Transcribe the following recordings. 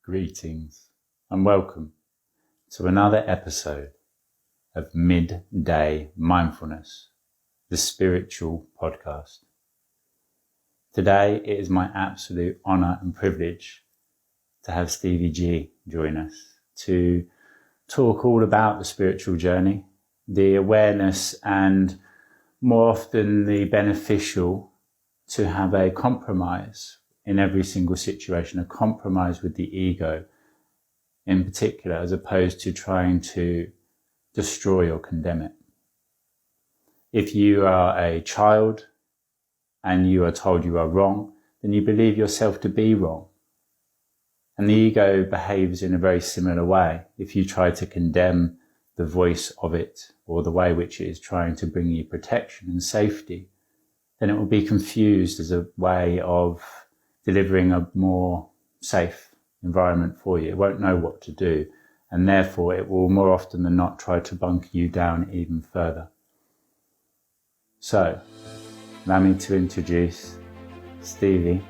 Greetings and welcome to another episode of Midday Mindfulness, the spiritual podcast. Today it is my absolute honour and privilege to have Stevie G join us to talk all about the spiritual journey, the awareness and more often the beneficial to have a compromise in every single situation, a compromise with the ego in particular, as opposed to trying to destroy or condemn it. If you are a child and you are told you are wrong, then you believe yourself to be wrong. And the ego behaves in a very similar way. If you try to condemn the voice of it or the way which it is trying to bring you protection and safety, then it will be confused as a way of delivering a more safe environment for you. It won't know what to do, and therefore it will more often than not try to bunker you down even further. So, allow me to introduce Stevie.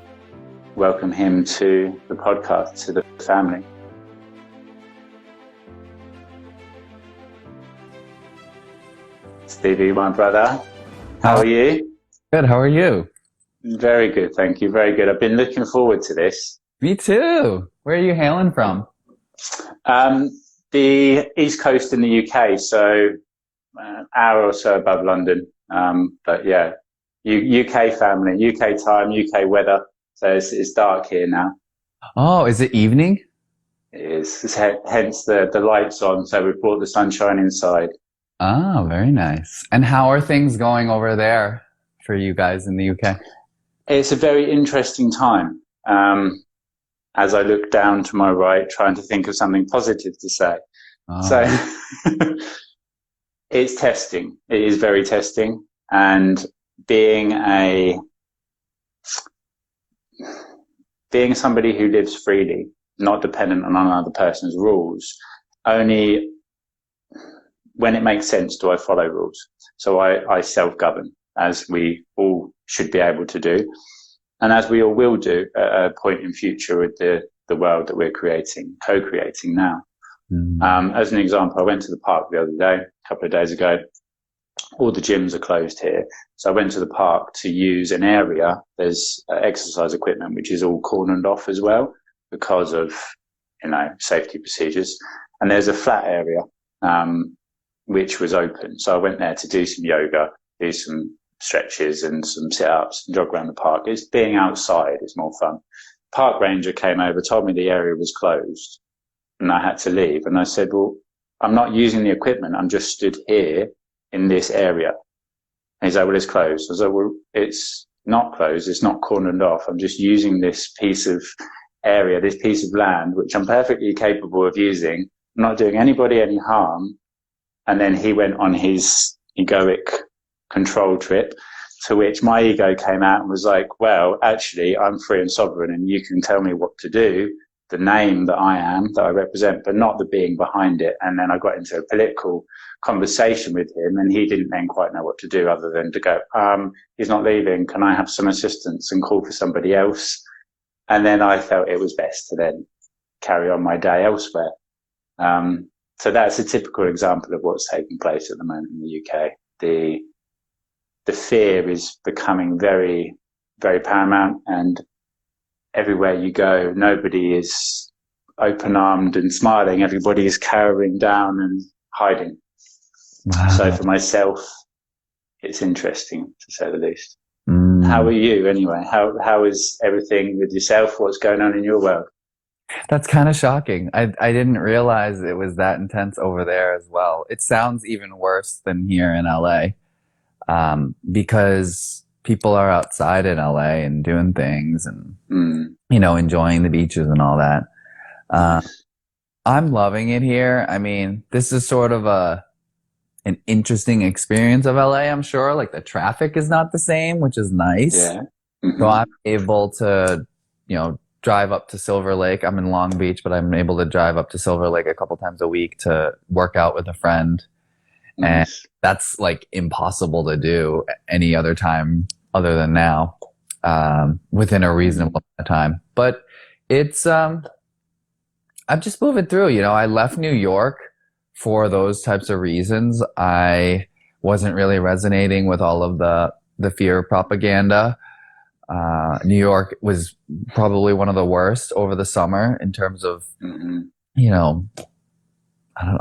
Welcome him to the podcast, to the family. Stevie, my brother, how are you? Good, how are you? Very good, thank you. Very good. I've been looking forward to this. Me too. Where are you hailing from? The East Coast in the UK, so an hour or so above London. But yeah, UK family, UK time, UK weather. So it's dark here now. Oh, is it evening? It is. Hence the lights on. So we've brought the sunshine inside. Oh, very nice. And how are things going over there for you guys in the UK? It's a very interesting time. As I look down to my right, trying to think of something positive to say. Oh. So it's testing. It is very testing. And being somebody who lives freely, not dependent on another person's rules, only when it makes sense do I follow rules. So I self-govern, as we all should be able to do, and as we all will do at a point in future with the world that we're co-creating now. As an example, I went to the park the other day, a couple of days ago. All the gyms are closed here, so I went to the park to use an area. There's exercise equipment which is all cordoned off as well because of safety procedures, and there's a flat area which was open. So I went there to do some yoga, do some stretches and some sit-ups and jog around the park. It's being outside is more fun. Park ranger came over, told me the area was closed and I had to leave. And I said, well, I'm not using the equipment. I'm just stood here in this area. And he's like, well, it's closed. I was like, well, it's not closed. It's not cornered off. I'm just using this piece of area, this piece of land, which I'm perfectly capable of using. I'm not doing anybody any harm. And then he went on his egoic control trip, to which my ego came out and was like, well, actually, I'm free and sovereign and you can tell me what to do, the name that I am, that I represent, but not the being behind it. And then I got into a political conversation with him and he didn't then quite know what to do other than to go, he's not leaving. Can I have some assistance and call for somebody else? And then I felt it was best to then carry on my day elsewhere. So that's a typical example of what's taking place at the moment in the UK. The fear is becoming very, very paramount, and everywhere you go, nobody is open-armed and smiling. Everybody is cowering down and hiding. Wow. So for myself, it's interesting, to say the least. How are you anyway? How is everything with yourself? What's going on in your world? That's kind of shocking. I didn't realize it was that intense over there as well. It sounds even worse than here in LA, because people are outside in LA and doing things and, enjoying the beaches and all that. I'm loving it here. I mean, this is sort of an interesting experience of LA, I'm sure. Like the traffic is not the same, which is nice. Yeah. So I'm able to, drive up to Silver Lake. I'm in Long Beach, but I'm able to drive up to Silver Lake a couple times a week to work out with a friend. And that's like impossible to do any other time other than now, within a reasonable amount of time. But it's I'm just moving through. I left New York for those types of reasons. I wasn't really resonating with all of the fear propaganda. New York was probably one of the worst over the summer in terms of, I don't know,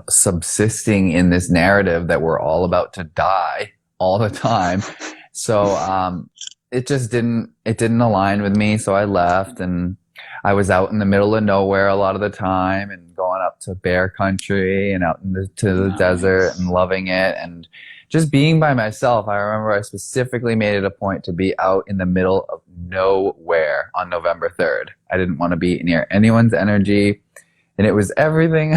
subsisting in this narrative that we're all about to die all the time. So it didn't align with me. So I left, and I was out in the middle of nowhere a lot of the time, and going up to bear country and out to the desert and loving it and just being by myself. I remember I specifically made it a point to be out in the middle of nowhere on November 3rd. I didn't want to be near anyone's energy, and it was everything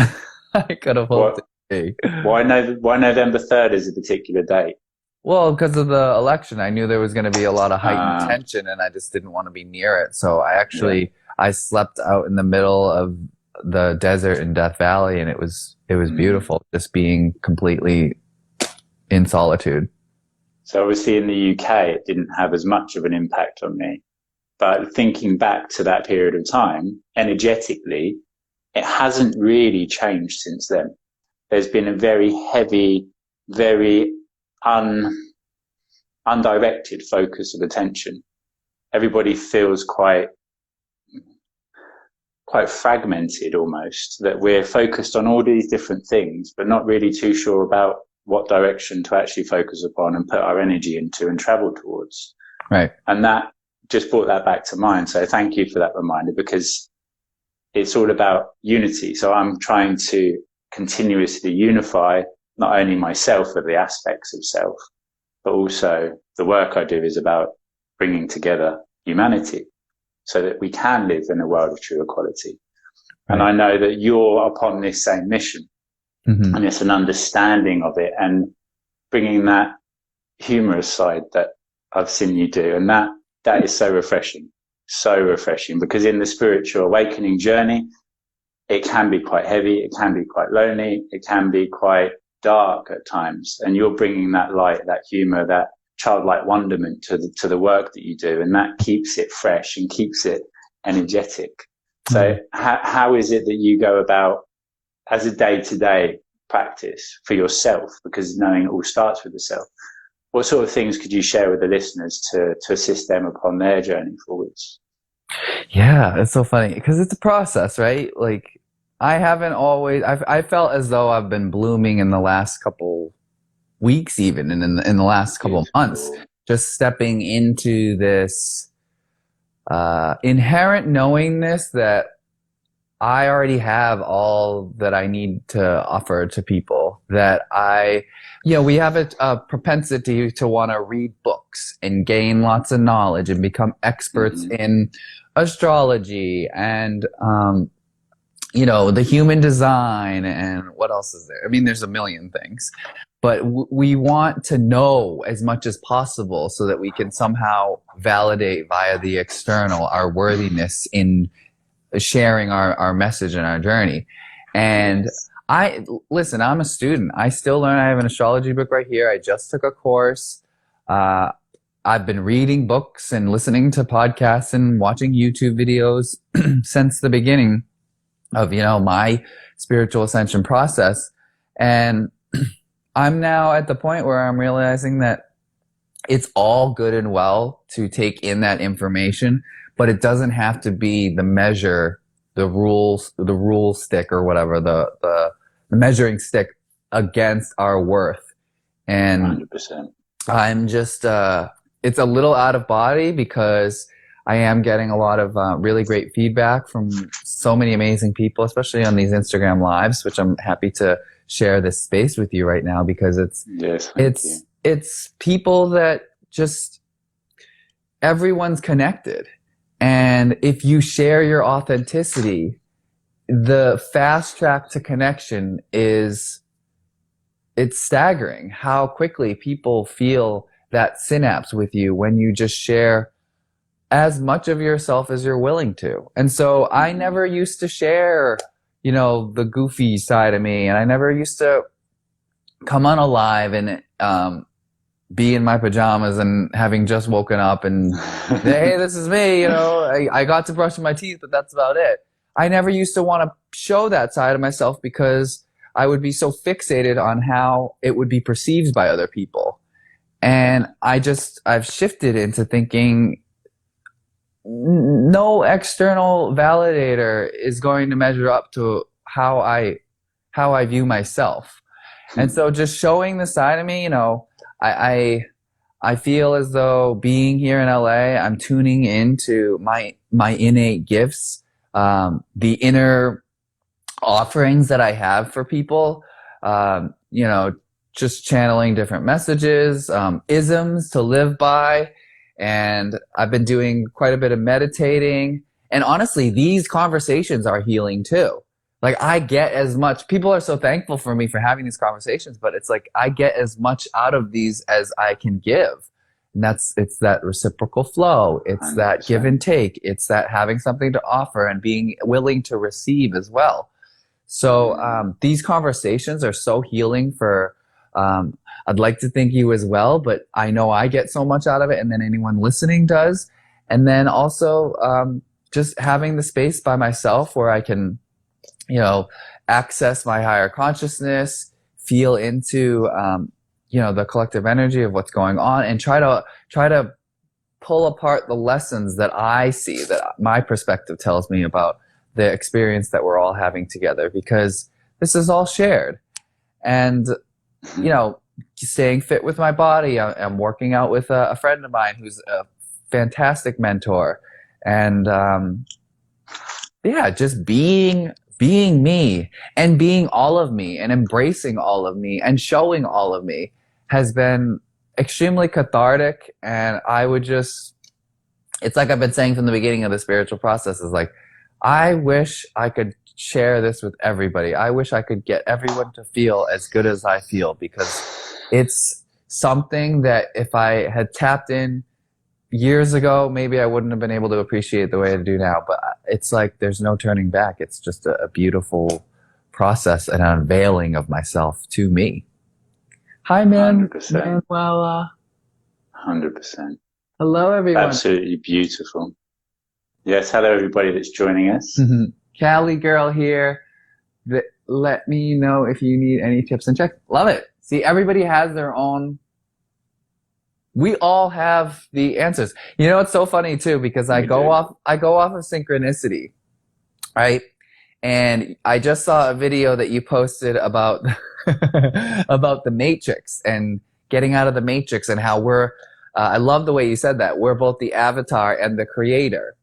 I could have hoped it to be. Why November 3rd is a particular date? Well, because of the election, I knew there was going to be a lot of heightened tension, and I just didn't want to be near it. So I slept out in the middle of the desert in Death Valley, and it was beautiful, just being completely in solitude. So obviously in the UK, it didn't have as much of an impact on me. But thinking back to that period of time, energetically, it hasn't really changed since then. There's been a very heavy, very undirected focus of attention. Everybody feels quite fragmented almost, that we're focused on all these different things, but not really too sure about what direction to actually focus upon and put our energy into and travel towards. Right. And that just brought that back to mind. So thank you for that reminder, because it's all about unity. So I'm trying to continuously unify not only myself with the aspects of self, but also the work I do is about bringing together humanity so that we can live in a world of true equality. Right. And I know that you're upon this same mission. Mm-hmm. And it's an understanding of it and bringing that humorous side that I've seen you do. And that is so refreshing, because in the spiritual awakening journey, it can be quite heavy. It can be quite lonely. It can be quite dark at times. And you're bringing that light, that humor, that childlike wonderment to the work that you do. And that keeps it fresh and keeps it energetic. Mm-hmm. So how is it that you go about as a day-to-day practice for yourself, because knowing it all starts with the self? What sort of things could you share with the listeners to assist them upon their journey forwards? Yeah, it's so funny because it's a process, right? Like I felt as though I've been blooming in the last couple weeks, even, and in the last couple months, just stepping into this inherent knowingness that I already have all that I need to offer to people, that we have a propensity to want to read books and gain lots of knowledge and become experts in astrology and, the human design and what else is there? I mean, there's a million things, but we want to know as much as possible so that we can somehow validate via the external our worthiness in sharing our message and our journey. And I'm a student. I still learn. I have an astrology book right here. I just took a course. I've been reading books and listening to podcasts and watching YouTube videos since the beginning of, my spiritual ascension process. And I'm now at the point where I'm realizing that it's all good and well to take in that information, but it doesn't have to be the measure, the rule stick or whatever, the measuring stick against our worth. And 100%. I'm just, it's a little out of body because I am getting a lot of really great feedback from so many amazing people, especially on these Instagram lives, which I'm happy to share this space with you right now because it's people that just, everyone's connected. And if you share your authenticity, the fast track to connection it's staggering how quickly people feel that synapse with you when you just share as much of yourself as you're willing to. And so I never used to share, the goofy side of me, and I never used to come on a live and be in my pajamas and having just woken up and hey, this is me, I got to brush my teeth, but that's about it. I never used to want to show that side of myself because I would be so fixated on how it would be perceived by other people. And I've shifted into thinking no external validator is going to measure up to how I view myself. And so just showing the side of me, you know, I feel as though being here in LA, I'm tuning into my innate gifts, the inner offerings that I have for people, you know, just channeling different messages, isms to live by. And I've been doing quite a bit of meditating. And honestly, these conversations are healing too. Like I get as much, people are so thankful for me for having these conversations, but it's like I get as much out of these as I can give. And it's that reciprocal flow. It's 100%. That give and take. It's that having something to offer and being willing to receive as well. So these conversations are so healing for, I'd like to think you as well, but I know I get so much out of it, and then anyone listening does. And then also just having the space by myself where I can, you know, access my higher consciousness, feel into, you know, the collective energy of what's going on, and try to pull apart the lessons that I see, that my perspective tells me about the experience that we're all having together, because this is all shared. And, you know, staying fit with my body. I'm working out with a friend of mine who's a fantastic mentor. And, yeah, just being me and being all of me and embracing all of me and showing all of me has been extremely cathartic. And I would just, it's like I've been saying from the beginning of the spiritual process, is like, I wish I could share this with everybody. I wish I could get everyone to feel as good as I feel, because it's something that if I had tapped in years ago, maybe I wouldn't have been able to appreciate the way I do now. But it's like there's no turning back. It's just a beautiful process and an unveiling of myself to me. Hi, man. 100%. Manuela. 100%. Hello, everyone. Absolutely beautiful. Yes, hello, everybody that's joining us. Cali girl here. Let me know if you need any tips and checks. Love it. See, everybody has their own. We all have the answers. You know, it's so funny too, because I go off of synchronicity, right? And I just saw a video that you posted about about the Matrix and getting out of the Matrix, and how we're. I love the way you said that. We're both the avatar and the creator,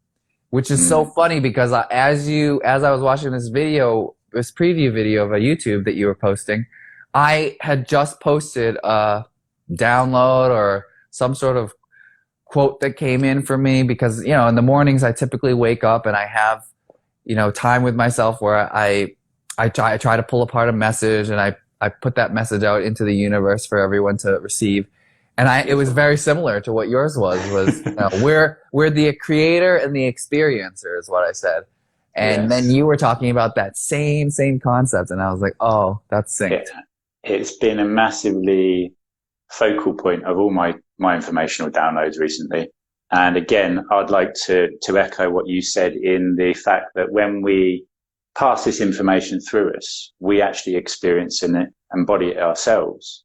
which is so funny, because as I was watching this preview video of a YouTube that you were posting, I had just posted a download or some sort of quote that came in for me, because, you know, in the mornings I typically wake up and I have, you know, time with myself where I try to pull apart a message, and I put that message out into the universe for everyone to receive. And it was very similar to what yours was, you know, we're the creator and the experiencer is what I said. And then you were talking about that same concept, and I was like, oh, that's synced. It's been a massively focal point of all my informational downloads recently. And again, I'd like to echo what you said, in the fact that when we pass this information through us, we actually experience and embody it ourselves.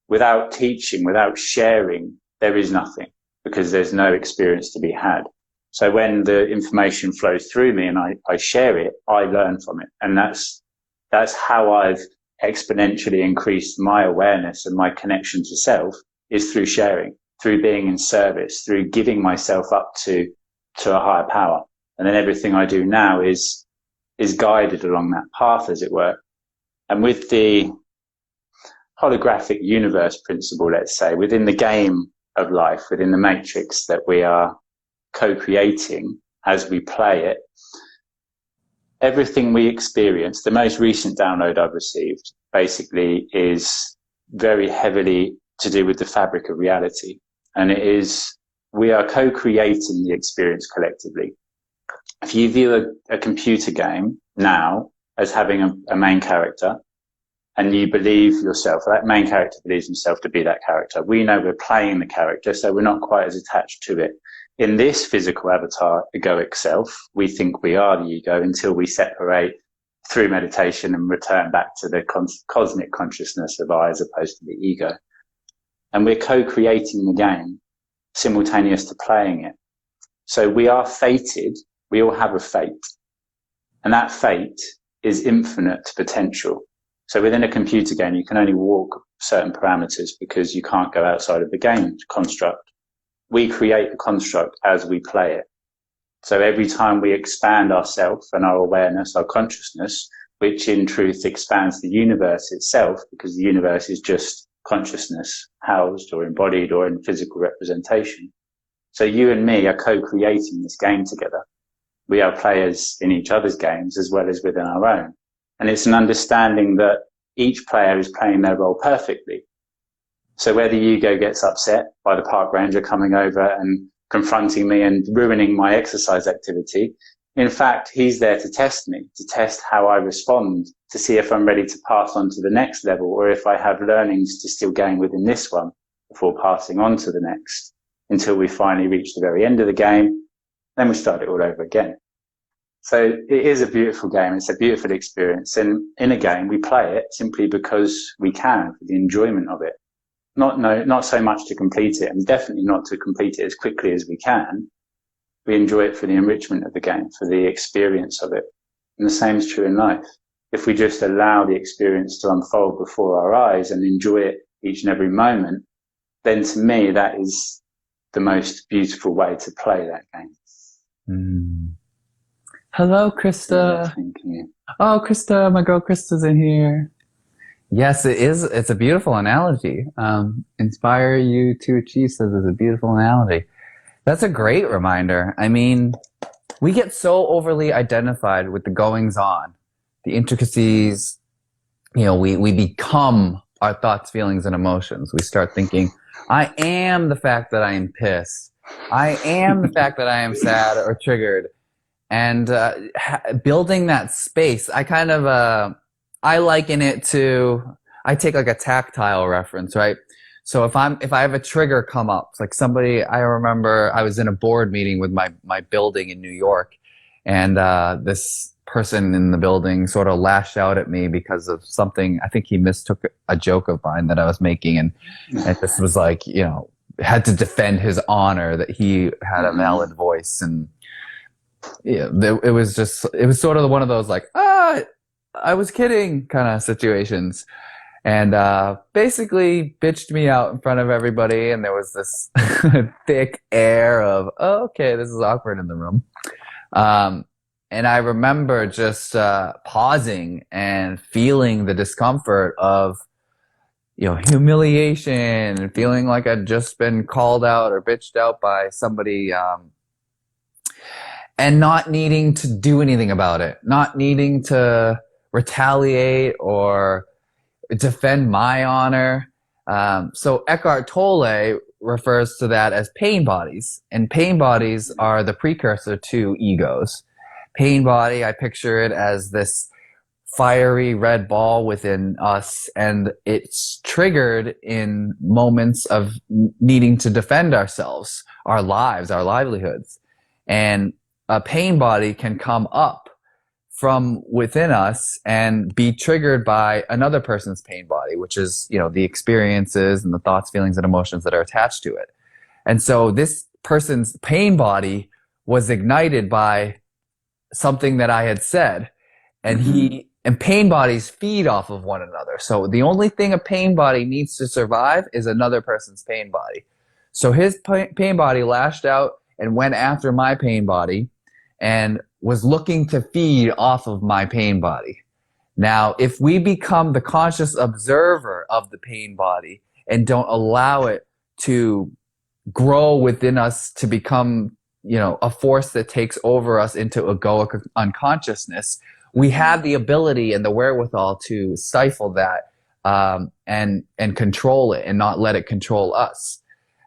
Without teaching, without sharing, there is nothing, because there's no experience to be had. So when the information flows through me and I share it, I learn from it. And that's how I've exponentially increased my awareness and my connection to self, is through sharing, through being in service, through giving myself up to a higher power. And then everything I do now is guided along that path, as it were. And with the holographic universe principle, let's say, within the game of life, within the matrix that we are co-creating as we play it, everything we experience, the most recent download I've received basically is very heavily to do with the fabric of reality. And it is, we are co-creating the experience collectively. If you view a computer game now as having a main character, and you believe yourself, that main character believes himself to be that character, we know we're playing the character, so we're not quite as attached to it. in this physical avatar, egoic self, we think we are the ego until we separate through meditation and return back to the cosmic consciousness of I as opposed to the ego. And we're co-creating the game simultaneous to playing it. So we are fated. We all have a fate. And that fate is infinite potential. So within a computer game, you can only walk certain parameters because you can't go outside of the game construct. We create the construct as we play it. So every time we expand ourselves and our awareness, our consciousness, which in truth expands the universe itself, because the universe is just consciousness housed or embodied or in physical representation. So you and me are co-creating this game together. We are players in each other's games as well as within our own. And it's an understanding that each player is playing their role perfectly. So where the ego gets upset by the park ranger coming over and confronting me and ruining my exercise activity, in fact, he's there to test me, to test how I respond, to see if I'm ready to pass on to the next level or if I have learnings to still gain within this one before passing on to the next, until we finally reach the very end of the game. Then we start it all over again. So it is a beautiful game. It's a beautiful experience. And in a game, we play it simply because we can, for the enjoyment of it. Not so much to complete it, and definitely not to complete it as quickly as we can. We enjoy it for the enrichment of the game, for the experience of it. And the same is true in life. If we just allow the experience to unfold before our eyes and enjoy it each and every moment, then to me, that is the most beautiful way to play that game. Mm. Hello, Krista. Oh, Krista, my girl Krista's in here. Yes, it is. It's a beautiful analogy. Inspire you to achieve says it's a beautiful analogy. That's a great reminder. I mean, we get so overly identified with the goings on, the intricacies. You know, we become our thoughts, feelings, and emotions. We start thinking, I am the fact that I am pissed. I am the fact that I am sad or triggered. And building that space, I kind of, I liken it to, I take like a tactile reference, right? So if I have a trigger come up, like somebody, I remember I was in a board meeting with my building in New York, and this person in the building sort of lashed out at me because of something. I think he mistook a joke of mine that I was making, and this was like, you know, had to defend his honor that he had a valid voice. And yeah, it was sort of one of those like, I was kidding kind of situations. And basically bitched me out in front of everybody, and there was this thick air of, oh, okay, this is awkward in the room. And I remember just pausing and feeling the discomfort of, you know, humiliation and feeling like I'd just been called out or bitched out by somebody, and not needing to do anything about it, not needing to retaliate or defend my honor. So Eckhart Tolle refers to that as pain bodies, and pain bodies are the precursor to egos. Pain body, I picture it as this fiery red ball within us, and it's triggered in moments of needing to defend ourselves, our lives, our livelihoods. And a pain body can come up from within us and be triggered by another person's pain body, which is, you know, the experiences and the thoughts, feelings, and emotions that are attached to it. And so this person's pain body was ignited by something that I had said, and and pain bodies feed off of one another. So the only thing a pain body needs to survive is another person's pain body. So his pain body lashed out and went after my pain body and was looking to feed off of my pain body. Now, if we become the conscious observer of the pain body and don't allow it to grow within us to become, you know, a force that takes over us into egoic unconsciousness, we have the ability and the wherewithal to stifle that, and control it and not let it control us.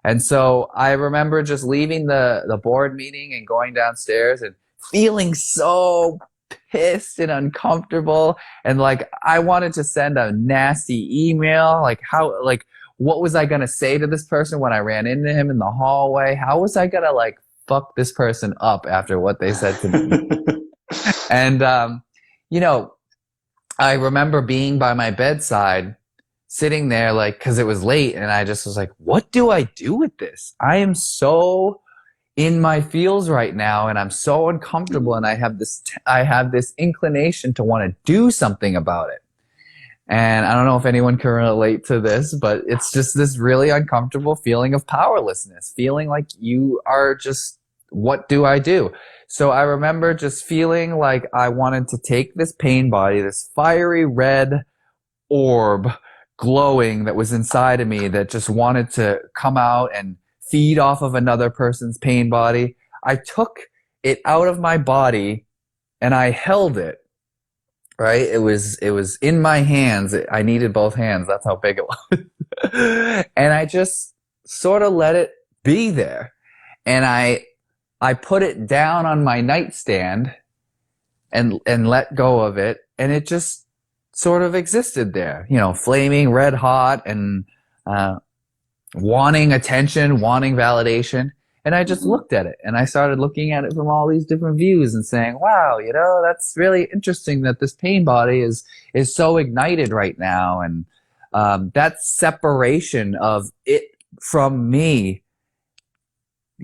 And so I remember just leaving the board meeting and going downstairs and feeling so pissed and uncomfortable, and like I wanted to send a nasty email, like what was I gonna say to this person when I ran into him in the hallway? How was I gonna like fuck this person up after what they said to me. And, you know, I remember being by my bedside, sitting there like, cause it was late, and I just was like, what do I do with this? I am so in my feels right now, and I'm so uncomfortable, and I have this inclination to want to do something about it. And I don't know if anyone can relate to this, but it's just this really uncomfortable feeling of powerlessness, feeling like you are just, what do I do? So I remember just feeling like I wanted to take this pain body, this fiery red orb glowing that was inside of me that just wanted to come out and feed off of another person's pain body. I took it out of my body and I held it, right? It was in my hands. I needed both hands. That's how big it was. And I just sort of let it be there. And I put it down on my nightstand and let go of it. And it just sort of existed there, you know, flaming red hot and, wanting attention, wanting validation. And I just looked at it, and I started looking at it from all these different views and saying, wow, you know, that's really interesting that this pain body is so ignited right now. And that separation of it from me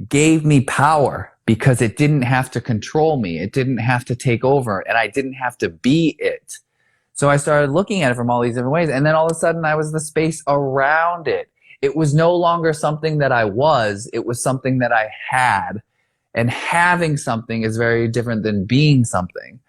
gave me power, because it didn't have to control me. It didn't have to take over, and I didn't have to be it. So I started looking at it from all these different ways. And then all of a sudden I was the space around it. It was no longer something that I was, it was something that I had. And having something is very different than being something.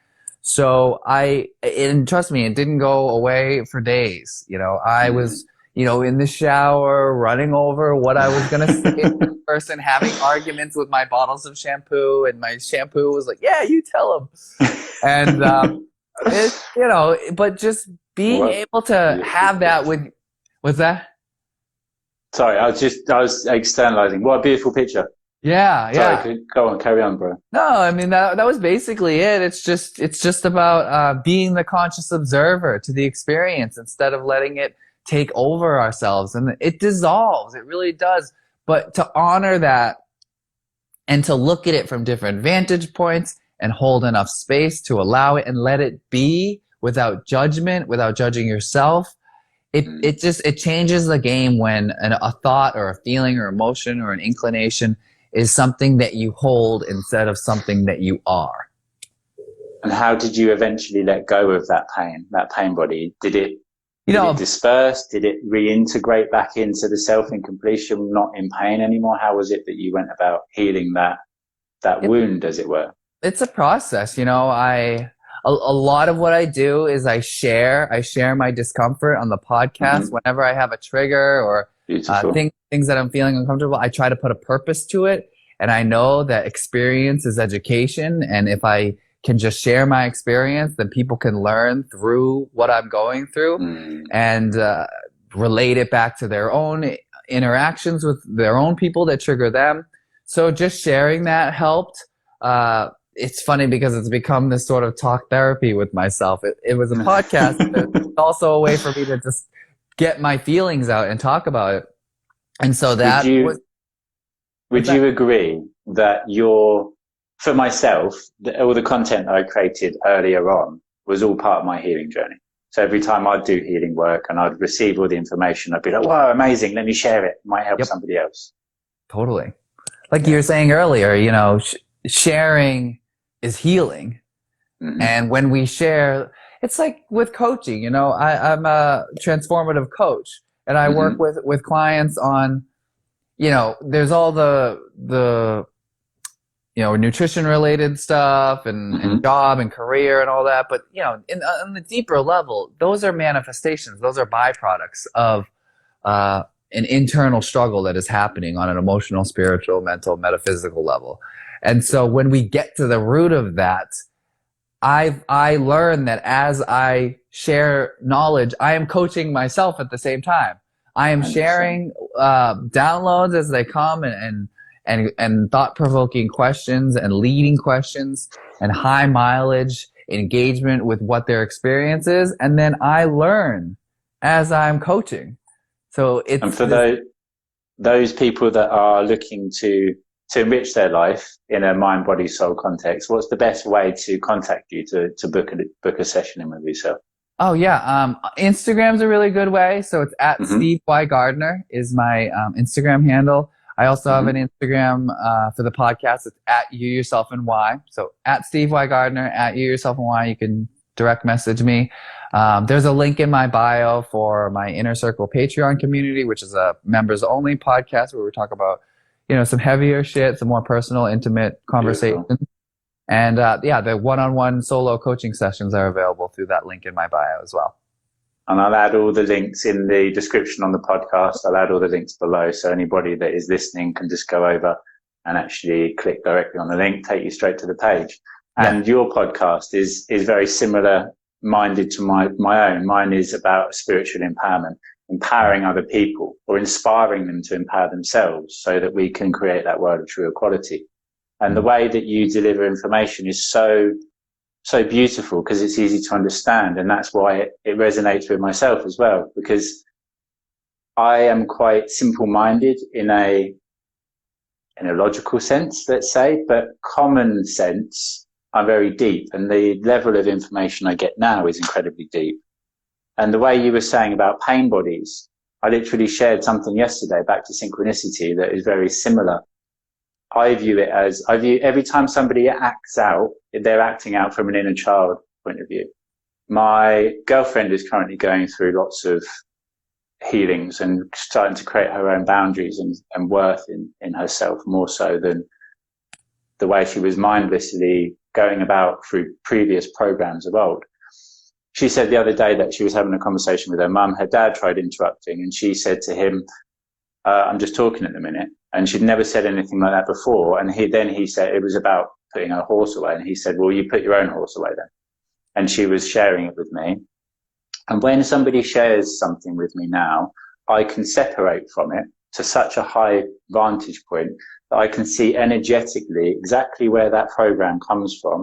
So and trust me, it didn't go away for days. You know, I was, you know, in the shower, running over what I was going to say to this person, having arguments with my bottles of shampoo, and my shampoo was like, yeah, you tell him. And, you know, but just being able to have that with that. Sorry, I was externalizing. What a beautiful picture. Yeah, yeah. Sorry, go on, carry on, bro. No, I mean, that was basically it. It's just about being the conscious observer to the experience instead of letting it take over ourselves. And it dissolves. It really does. But to honor that and to look at it from different vantage points and hold enough space to allow it and let it be without judgment, without judging yourself, it changes the game when a thought or a feeling or emotion or an inclination is something that you hold instead of something that you are. And how did you eventually let go of that pain body? Did it disperse? Did it reintegrate back into the self in completion, not in pain anymore? How was it that you went about healing that wound, as it were? It's a process. You know, a lot of what I do is I share my discomfort on the podcast. Whenever I have a trigger or things that I'm feeling uncomfortable, I try to put a purpose to it. And I know that experience is education. And if I can just share my experience, then people can learn through what I'm going through and relate it back to their own interactions with their own people that trigger them. So just sharing that helped. It's funny because it's become this sort of talk therapy with myself. It was a podcast, but it's also a way for me to just get my feelings out and talk about it. And so that would you agree that for myself, all the content I created earlier on was all part of my healing journey. So every time I'd do healing work and I'd receive all the information, I'd be like, wow, amazing. Let me share it. It might help somebody else. Totally. Like you were saying earlier, you know, sharing is healing. And when we share, it's like with coaching, you know, I'm a transformative coach, and I work with clients on, you know, there's all the you know, nutrition related stuff and job and career and all that. But, you know, on the deeper level, those are manifestations. Those are byproducts of an internal struggle that is happening on an emotional, spiritual, mental, metaphysical level. And so when we get to the root of that, I learned that as I share knowledge, I am coaching myself at the same time. I am sharing downloads as they come and thought-provoking questions and leading questions and high mileage engagement with what their experience is. And then I learn as I'm coaching. So it's... And for those people that are looking to to enrich their life in a mind, body, soul context, what's the best way to contact you to book a session in with yourself? Oh yeah, Instagram's a really good way. So it's at Steve Y Gardner is my Instagram handle. I also have an Instagram for the podcast. It's at You Yourself and Why. So at Steve Y Gardner, at You Yourself and Why. You can direct message me. There's a link in my bio for my Inner Circle Patreon community, which is a members only podcast where we talk about, some heavier shit, some more personal, intimate conversations. Beautiful. And the one-on-one solo coaching sessions are available through that link in my bio as well. And I'll add all the links in the description on the podcast. I'll add all the links below. So anybody that is listening can just go over and actually click directly on the link, take you straight to the page. And your podcast is very similar minded to my own. Mine is about spiritual empowerment, empowering other people or inspiring them to empower themselves so that we can create that world of true equality. And the way that you deliver information is so beautiful because it's easy to understand. And that's why it resonates with myself as well, because I am quite simple-minded in a logical sense, let's say, but common sense, I'm very deep. And the level of information I get now is incredibly deep. And the way you were saying about pain bodies, I literally shared something yesterday back to synchronicity that is very similar. I view every time somebody acts out, they're acting out from an inner child point of view. My girlfriend is currently going through lots of healings and starting to create her own boundaries and worth in herself more so than the way she was mindlessly going about through previous programs of old. She said the other day that she was having a conversation with her mum. Her dad tried interrupting and she said to him, I'm just talking at the minute. And she'd never said anything like that before. And he said it was about putting her horse away. And he said, well, you put your own horse away then. And she was sharing it with me. And when somebody shares something with me now, I can separate from it to such a high vantage point that I can see energetically exactly where that program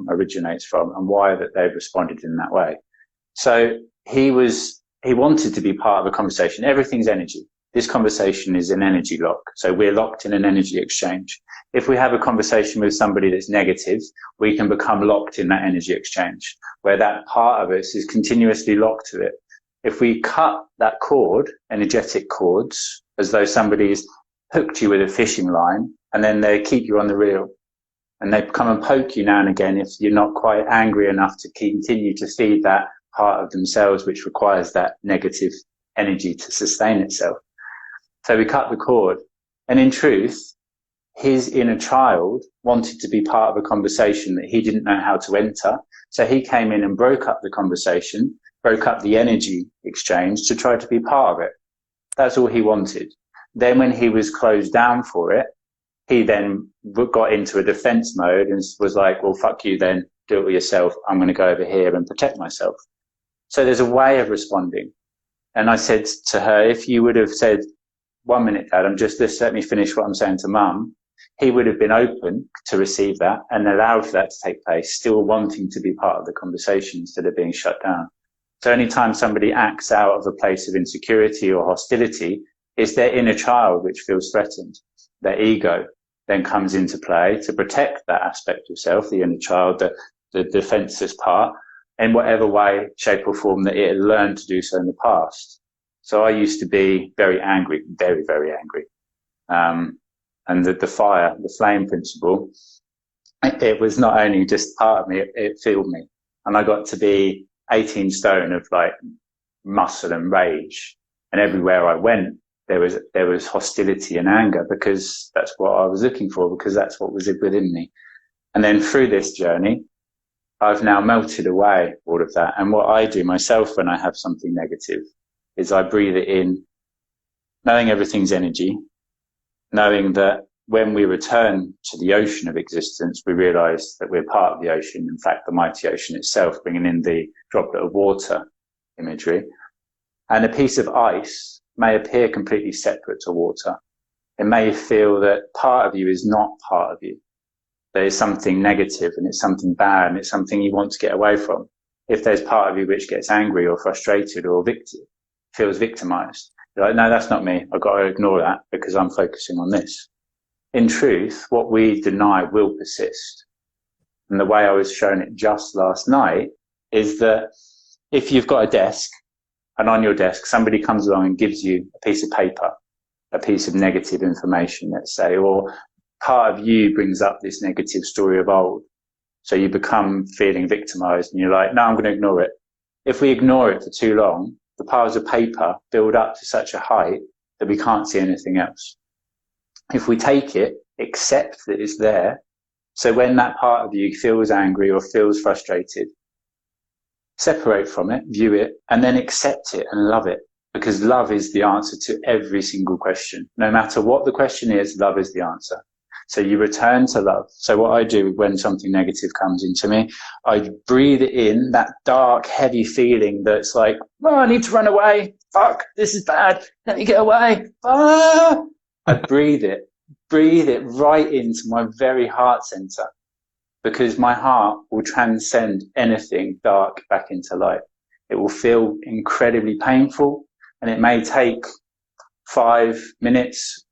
originates from, and why that they've responded in that way. So he wanted to be part of a conversation. Everything's energy. This conversation is an energy lock. So we're locked in an energy exchange. If we have a conversation with somebody that's negative, we can become locked in that energy exchange where that part of us is continuously locked to it. If we cut that cord, energetic cords, as though somebody's hooked you with a fishing line and then they keep you on the reel and they come and poke you now and again if you're not quite angry enough to continue to feed that part of themselves, which requires that negative energy to sustain itself. So we cut the cord. And in truth, his inner child wanted to be part of a conversation that he didn't know how to enter. So he came in and broke up the conversation, broke up the energy exchange to try to be part of it. That's all he wanted. Then when he was closed down for it, he then got into a defense mode and was like, well, fuck you then, do it with yourself. I'm going to go over here and protect myself. So there's a way of responding. And I said to her, if you would have said, 1 minute, Dad, just let me finish what I'm saying to Mum, he would have been open to receive that and allowed for that to take place, still wanting to be part of the conversation instead of being shut down. So anytime somebody acts out of a place of insecurity or hostility, it's their inner child which feels threatened. Their ego then comes into play to protect that aspect of self, the inner child, the defenseless part, in whatever way, shape or form that it had learned to do so in the past. So I used to be very angry, very, very angry. And the flame principle, it was not only just part of me, it filled me. And I got to be 18 stone of like muscle and rage. And everywhere I went, there was hostility and anger because that's what I was looking for, because that's what was within me. And then through this journey, I've now melted away all of that. And what I do myself when I have something negative is I breathe it in, knowing everything's energy, knowing that when we return to the ocean of existence, we realize that we're part of the ocean. In fact, the mighty ocean itself, bringing in the droplet of water imagery. And a piece of ice may appear completely separate to water. It may feel that part of you is not part of you. There is something negative and it's something bad and it's something you want to get away from. If there's part of you which gets angry or frustrated or feels victimized, you're like, no, that's not me. I've got to ignore that because I'm focusing on this. in truth, what we deny will persist. And the way I was shown it just last night is that if you've got a desk, and on your desk somebody comes along and gives you a piece of paper, a piece of negative information, let's say, or part of you brings up this negative story of old, so you become feeling victimized and you're like, no, I'm going to ignore it. If we ignore it for too long, the piles of paper build up to such a height that we can't see anything else. If we take it, accept that it's there, so when that part of you feels angry or feels frustrated, separate from it, view it, and then accept it and love it. Because love is the answer to every single question. No matter what the question is, love is the answer. So you return to love. So what I do when something negative comes into me, I breathe it in, that dark, heavy feeling that's like, oh, I need to run away. Fuck, this is bad. Let me get away. Ah! I breathe it right into my very heart center, because my heart will transcend anything dark back into light. It will feel incredibly painful, and it may take 5 minutes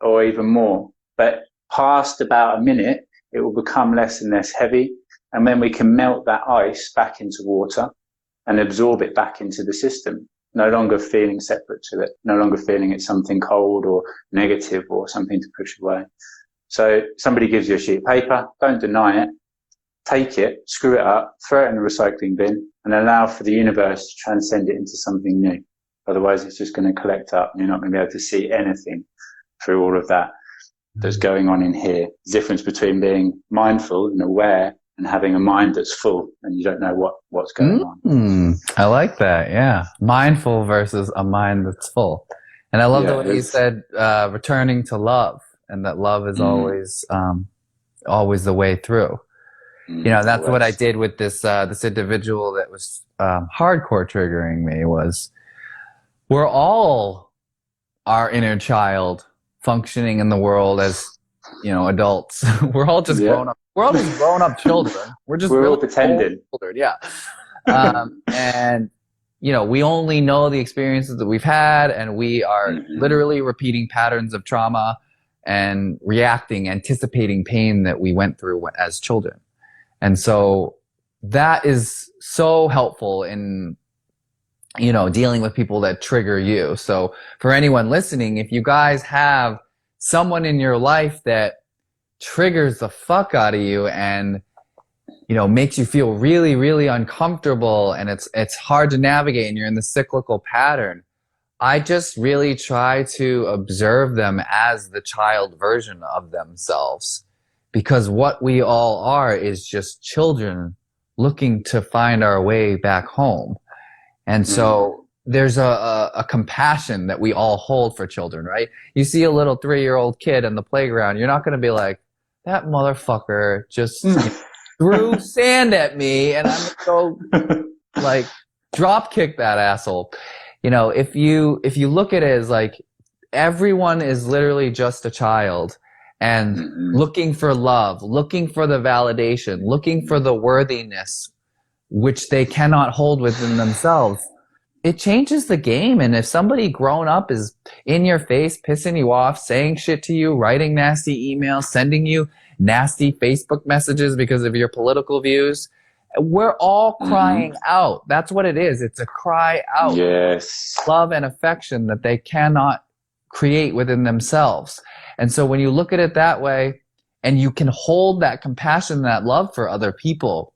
or even more. But past about a minute, it will become less and less heavy. And then we can melt that ice back into water and absorb it back into the system. No longer feeling separate to it. No longer feeling it's something cold or negative or something to push away. So somebody gives you a sheet of paper, don't deny it. Take it, screw it up, throw it in the recycling bin, and allow for the universe to transcend it into something new. Otherwise, it's just going to collect up and you're not going to be able to see anything through all of that that's going on in here. The difference between being mindful and aware and having a mind that's full and you don't know what's going on. I like that. Yeah. Mindful versus a mind that's full. And I love the way you said, returning to love, and that love is always the way through. You know, that's what I did with this individual that was hardcore triggering me. Was we're all our inner child functioning in the world as, you know, adults. We're all just grown up. We're all just grown up children. We're really all pretending. Children, yeah. And you know, we only know the experiences that we've had, and we are literally repeating patterns of trauma and anticipating pain that we went through as children. And so that is so helpful in, you know, dealing with people that trigger you. So for anyone listening, if you guys have someone in your life that triggers the fuck out of you and, you know, makes you feel really, really uncomfortable, and it's hard to navigate and you're in the cyclical pattern, I just really try to observe them as the child version of themselves. Because what we all are is just children looking to find our way back home. And so there's a compassion that we all hold for children, right? You see a little 3-year-old kid in the playground, you're not going to be like, that motherfucker just threw sand at me and I'm going to go like drop kick that asshole. You know, if you look at it as like everyone is literally just a child and looking for love, looking for the validation, looking for the worthiness, which they cannot hold within themselves, it changes the game. And if somebody grown up is in your face, pissing you off, saying shit to you, writing nasty emails, sending you nasty Facebook messages because of your political views, we're all crying out. That's what it is. It's a cry out. Yes. Love and affection that they cannot create within themselves. And so when you look at it that way, and you can hold that compassion, that love for other people,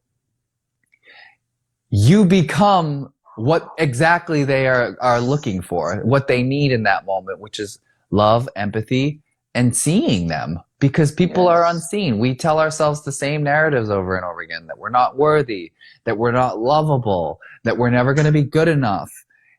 you become what exactly they are looking for, what they need in that moment, which is love, empathy, and seeing them. Because people are unseen. We tell ourselves the same narratives over and over again, that we're not worthy, that we're not lovable, that we're never going to be good enough.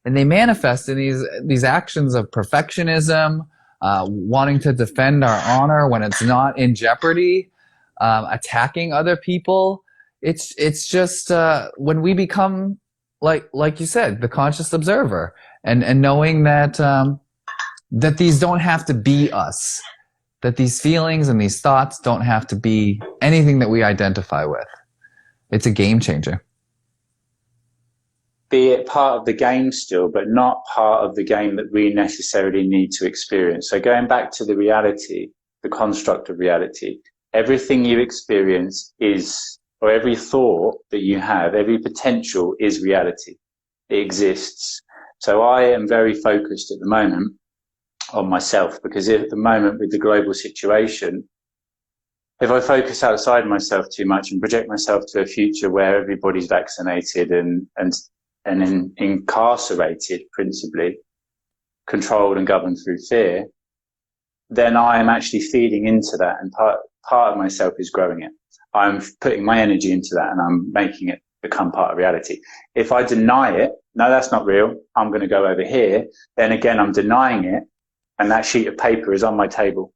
And they manifest in these actions of perfectionism, wanting to defend our honor when it's not in jeopardy, attacking other people. It's just when we become like you said, the conscious observer, and knowing that that these don't have to be us, that these feelings and these thoughts don't have to be anything that we identify with. It's a game changer. Be it part of the game still, but not part of the game that we necessarily need to experience. So going back to the reality, the construct of reality. Everything you experience is, or every thought that you have, every potential is reality. It exists. So I am very focused at the moment on myself, because at the moment with the global situation, if I focus outside myself too much and project myself to a future where everybody's vaccinated and incarcerated, principally controlled and governed through fear, then I am actually feeding into that, and part of myself is growing it. I'm putting my energy into that, and I'm making it become part of reality. If I deny it, no, that's not real, I'm going to go over here, then again I'm denying it, and that sheet of paper is on my table,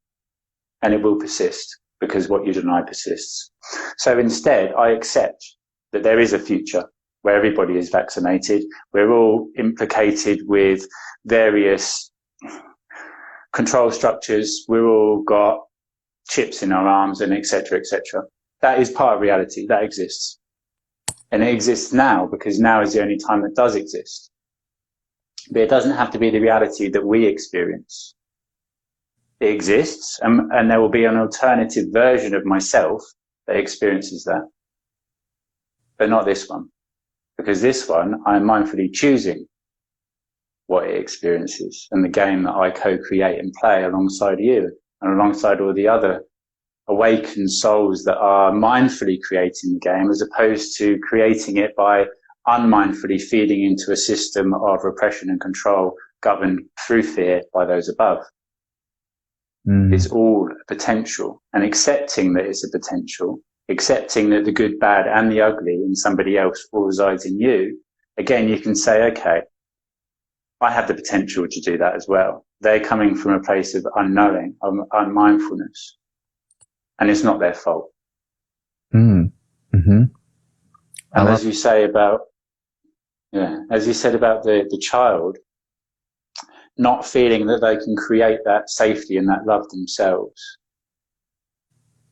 and it will persist, because what you deny persists. So instead, I accept that there is a future where everybody is vaccinated. We're all implicated with various control structures. We've all got chips in our arms, and etc., etc. That is part of reality. That exists. And it exists now, because now is the only time it does exist. But it doesn't have to be the reality that we experience. It exists, and there will be an alternative version of myself that experiences that. But not this one. Because this one, I'm mindfully choosing what it experiences, and the game that I co-create and play alongside you and alongside all the other awakened souls that are mindfully creating the game, as opposed to creating it by unmindfully feeding into a system of repression and control governed through fear by those above. It's all a potential, and accepting that it's a potential, accepting that the good, bad and the ugly in somebody else all resides in you. Again, you can say, okay, I have the potential to do that as well. They're coming from a place of unknowing, of unmindfulness, and it's not their fault. And as you say about, as you said about the child, not feeling that they can create that safety and that love themselves.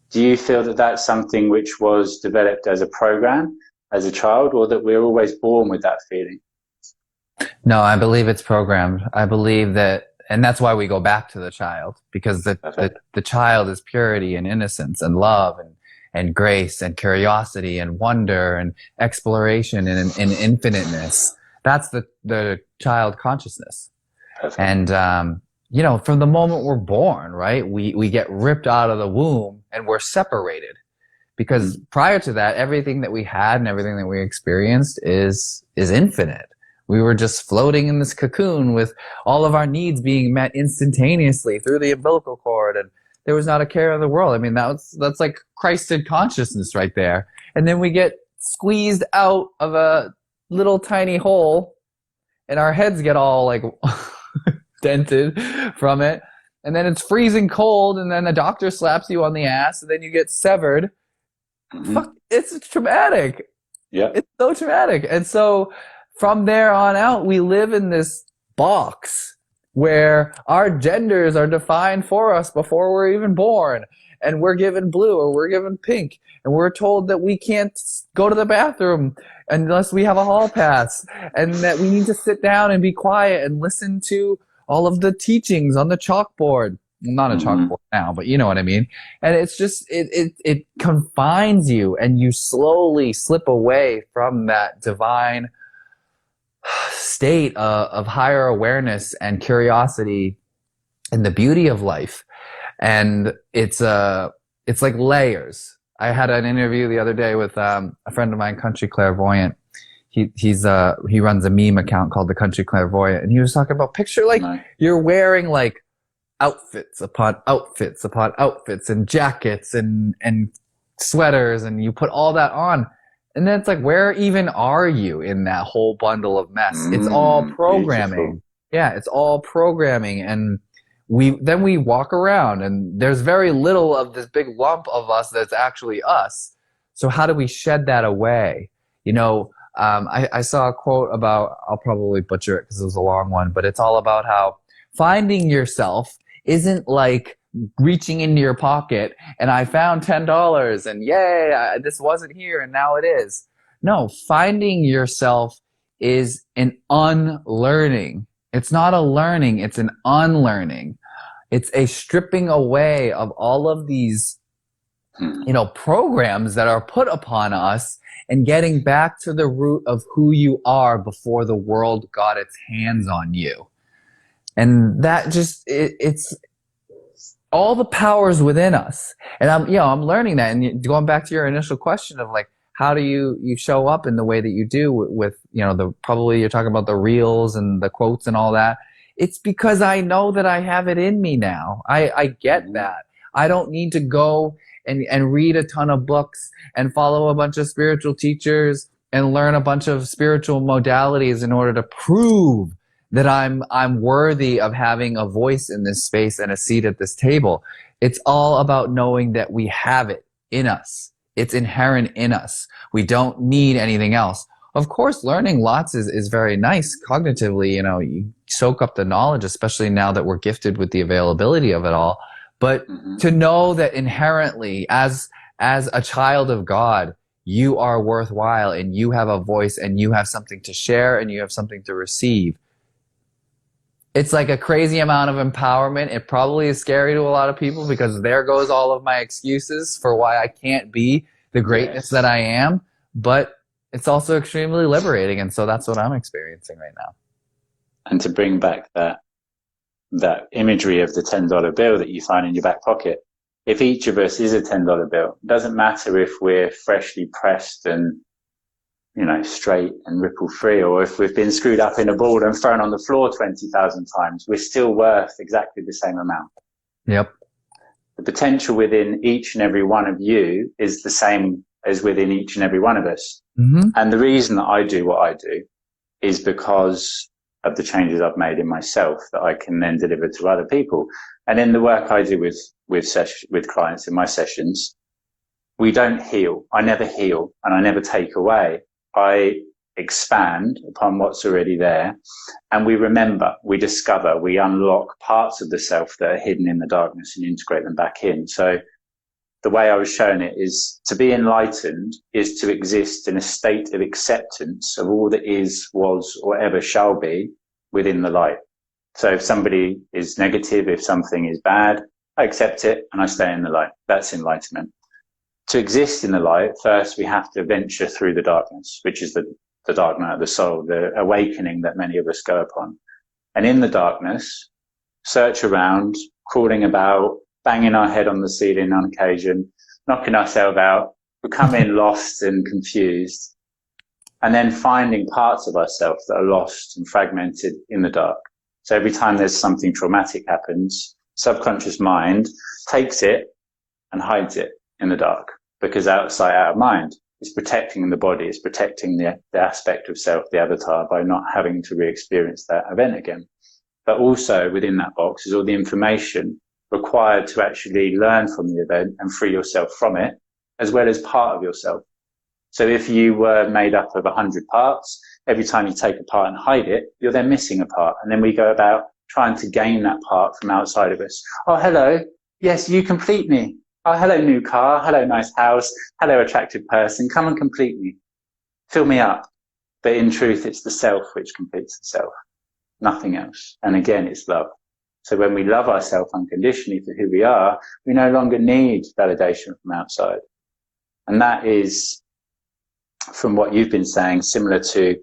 Do you feel that that's something which was developed as a program as a child, or that we're always born with that feeling? No, I believe it's programmed. I believe that, and that's why we go back to the child, because the child is purity and innocence and love and grace and curiosity and wonder and exploration and infiniteness. That's the child consciousness. Perfect. And, from the moment we're born, right, we get ripped out of the womb and we're separated, because prior to that, everything that we had and everything that we experienced is infinite. We were just floating in this cocoon with all of our needs being met instantaneously through the umbilical cord, and there was not a care in the world. I mean, that's like Christed consciousness right there. And then we get squeezed out of a little tiny hole, and our heads get all like dented from it, and then it's freezing cold, and then the doctor slaps you on the ass, and then you get severed. Fuck, it's traumatic. Yeah, it's so traumatic. And so from there on out, we live in this box where our genders are defined for us before we're even born, and we're given blue or we're given pink, and we're told that we can't go to the bathroom unless we have a hall pass, and that we need to sit down and be quiet and listen to all of the teachings on the chalkboard. Not a chalkboard now, but you know what I mean. And it's just, it confines you, and you slowly slip away from that divine state of higher awareness and curiosity and the beauty of life. And it's like layers. I had an interview the other day with a friend of mine, Country Clairvoyant. He runs a meme account called the Country Clairvoyant, and he was talking about, picture like you're wearing like outfits upon outfits upon outfits and jackets and sweaters, and you put all that on, and then it's like, where even are you in that whole bundle of mess? It's all programming. Beautiful. Yeah, it's all programming, and we walk around, and there's very little of this big lump of us that's actually us. So how do we shed that away? I saw a quote about, I'll probably butcher it because it was a long one, but it's all about how finding yourself isn't like reaching into your pocket and I found $10 and yay, this wasn't here and now it is. No, finding yourself is an unlearning. It's not a learning, it's an unlearning. It's a stripping away of all of these, programs that are put upon us and getting back to the root of who you are before the world got its hands on you. And that just, it's all the powers within us. And I'm learning that. And going back to your initial question of like, how do you show up in the way that you do with probably you're talking about the reels and the quotes and all that. It's because I know that I have it in me now. I get that. I don't need to go and read a ton of books and follow a bunch of spiritual teachers and learn a bunch of spiritual modalities in order to prove that I'm worthy of having a voice in this space and a seat at this table. It's all about knowing that we have it in us. It's inherent in us. We don't need anything else. Of course, learning lots is very nice cognitively. You soak up the knowledge, especially now that we're gifted with the availability of it all. But to know that inherently, as a child of God, you are worthwhile and you have a voice and you have something to share and you have something to receive. It's like a crazy amount of empowerment. It probably is scary to a lot of people because there goes all of my excuses for why I can't be the greatness that I am. But it's also extremely liberating. And so that's what I'm experiencing right now. And to bring back that imagery of the $10 bill that you find in your back pocket, if each of us is a $10 bill, it doesn't matter if we're freshly pressed and straight and ripple free, or if we've been screwed up in a ball and thrown on the floor 20,000 times, we're still worth exactly the same amount. Yep. The potential within each and every one of you is the same as within each and every one of us. Mm-hmm. And the reason that I do what I do is because of the changes I've made in myself that I can then deliver to other people. And in the work I do with clients in my sessions, we don't heal. I never heal and I never take away. I expand upon what's already there, and we remember, we discover, we unlock parts of the self that are hidden in the darkness and integrate them back in. So the way I was showing it is to be enlightened is to exist in a state of acceptance of all that is, was, or ever shall be within the light. So if somebody is negative, if something is bad, I accept it and I stay in the light. That's enlightenment. To exist in the light, first we have to venture through the darkness, which is the dark night of the soul, the awakening that many of us go upon. And in the darkness, search around, crawling about, banging our head on the ceiling on occasion, knocking ourselves out, becoming lost and confused, and then finding parts of ourselves that are lost and fragmented in the dark. So every time there's something traumatic happens, subconscious mind takes it and hides it in the dark, because out of sight, out of mind. It's protecting the body, it's protecting the aspect of self, the avatar, by not having to re-experience that event again. But also within that box is all the information required to actually learn from the event and free yourself from it, as well as part of yourself. So if you were made up of 100 parts, every time you take a part and hide it, you're then missing a part. And then we go about trying to gain that part from outside of us. Oh, hello. Yes, you complete me. Oh, hello, new car. Hello, nice house. Hello, attractive person. Come and complete me. Fill me up. But in truth, it's the self which completes the self. Nothing else. And again, it's love. So when we love ourselves unconditionally for who we are, we no longer need validation from outside. And that is, from what you've been saying, similar to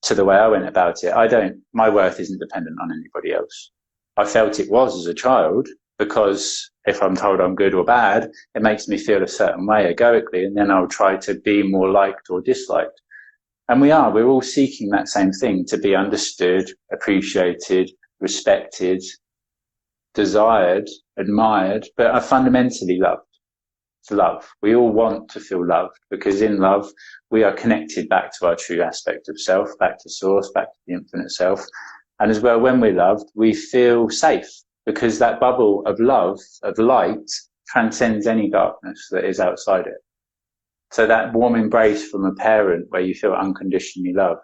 the way I went about it. My worth isn't dependent on anybody else. I felt it was as a child, because if I'm told I'm good or bad, it makes me feel a certain way egoically, and then I'll try to be more liked or disliked. And we're all seeking that same thing, to be understood, appreciated, respected, desired, admired, but are fundamentally loved. It's love. We all want to feel loved, because in love, we are connected back to our true aspect of self, back to source, back to the infinite self. And as well, when we're loved, we feel safe, because that bubble of love, of light, transcends any darkness that is outside it. So that warm embrace from a parent where you feel unconditionally loved,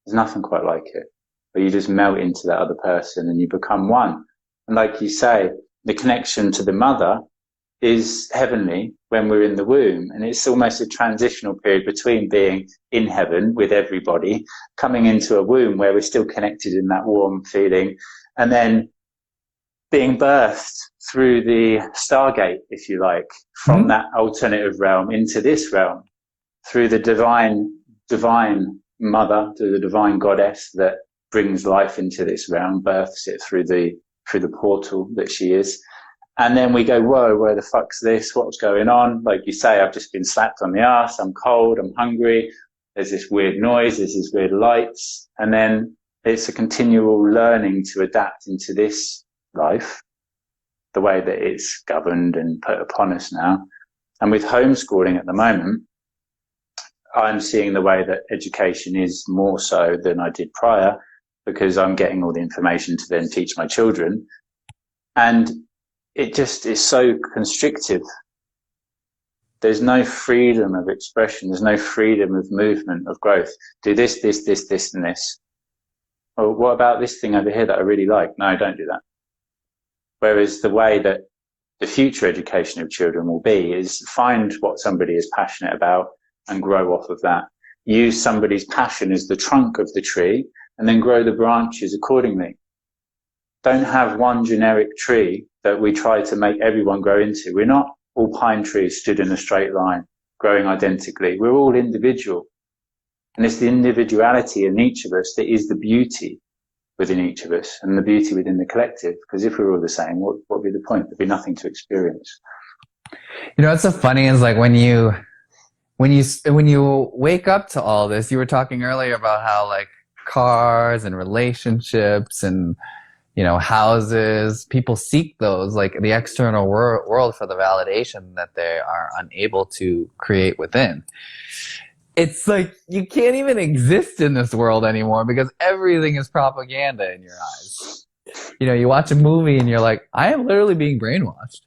there's nothing quite like it, where you just melt into that other person and you become one. And like you say, the connection to the mother is heavenly when we're in the womb. And it's almost a transitional period between being in heaven with everybody, coming into a womb where we're still connected in that warm feeling, and then being birthed through the Stargate, if you like, from that alternative realm into this realm, through the divine mother, to the divine goddess that brings life into this realm, births it through the portal that she is. And then we go, whoa, where the fuck's this? What's going on? Like you say, I've just been slapped on the ass. I'm cold. I'm hungry. There's this weird noise. There's these weird lights. And then it's a continual learning to adapt into this life, the way that it's governed and put upon us now. And with homeschooling at the moment, I'm seeing the way that education is more so than I did prior, because I'm getting all the information to then teach my children. And it just is so constrictive. There's no freedom of expression. There's no freedom of movement, of growth. Do this, this, this, this, and this. Well, what about this thing over here that I really like? No, don't do that. Whereas the way that the future education of children will be is find what somebody is passionate about and grow off of that. Use somebody's passion as the trunk of the tree and then grow the branches accordingly. Don't have one generic tree that we try to make everyone grow into. We're not all pine trees stood in a straight line, growing identically. We're all individual. And it's the individuality in each of us that is the beauty within each of us and the beauty within the collective. Because if we're all the same, what would be the point? There'd be nothing to experience. You know, what's so funny is like when you wake up to all this, you were talking earlier about how like cars and relationships and, you know, houses, people seek those, like the external world for the validation that they are unable to create within. It's like you can't even exist in this world anymore because everything is propaganda in your eyes. You know, you watch a movie and you're like, I am literally being brainwashed.